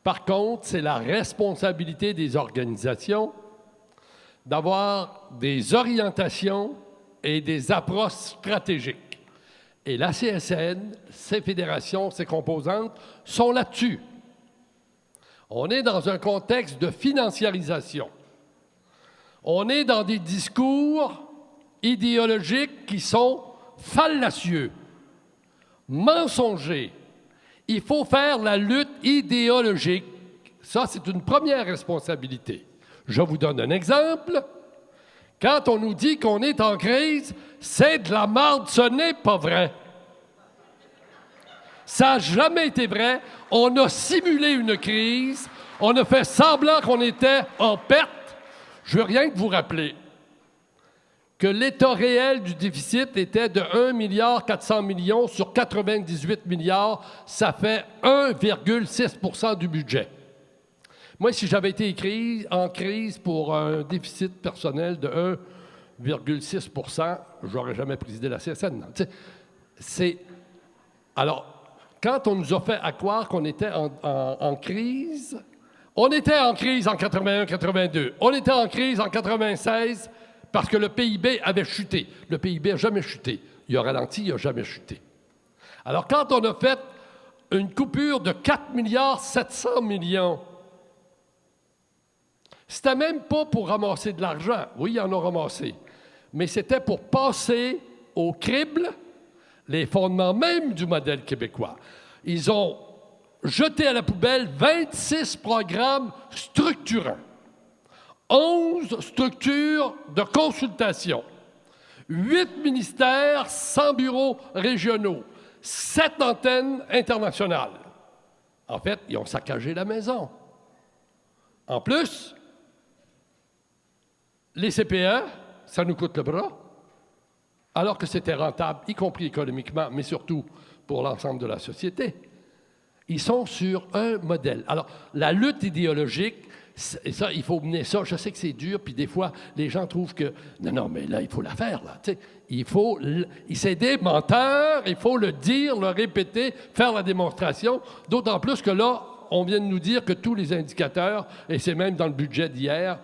Par contre, c'est la responsabilité des organisations d'avoir des orientations et des approches stratégiques. Et la CSN, ses fédérations, ses composantes sont là-dessus. On est dans un contexte de financiarisation. On est dans des discours idéologiques qui sont fallacieux, mensongers. Il faut faire la lutte idéologique. Ça, c'est une première responsabilité. Je vous donne un exemple. Quand on nous dit qu'on est en crise, c'est de la merde, ce n'est pas vrai. Ça n'a jamais été vrai. On a simulé une crise. On a fait semblant qu'on était en perte. Je veux rien que vous rappeler que l'état réel du déficit était de 1,4 milliard sur 98 milliards. Ça fait 1,6 % du budget. Moi, si j'avais été en crise pour un déficit personnel de 1,6 %, je n'aurais jamais présidé la CSN. Alors, quand on nous a fait croire qu'on était en crise, on était en crise en 81-82. On était en crise en 96 parce que le PIB avait chuté. Le PIB n'a jamais chuté. Il a ralenti, il n'a jamais chuté. Alors, quand on a fait une coupure de 4,7 milliards, c'était même pas pour ramasser de l'argent. Oui, ils en ont ramassé. Mais c'était pour passer au crible les fondements même du modèle québécois. Ils ont jeté à la poubelle 26 programmes structurants, 11 structures de consultation, 8 ministères, 100 bureaux régionaux, 7 antennes internationales. En fait, ils ont saccagé la maison. En plus, les CPE, ça nous coûte le bras, alors que c'était rentable, y compris économiquement, mais surtout pour l'ensemble de la société. Ils sont sur un modèle. Alors, la lutte idéologique, et ça, il faut mener ça. Je sais que c'est dur, puis des fois, les gens trouvent que non, mais là, il faut la faire, là. Tu sais, c'est des menteurs, il faut le dire, le répéter, faire la démonstration. D'autant plus que là, on vient de nous dire que tous les indicateurs, et c'est même dans le budget d'hier,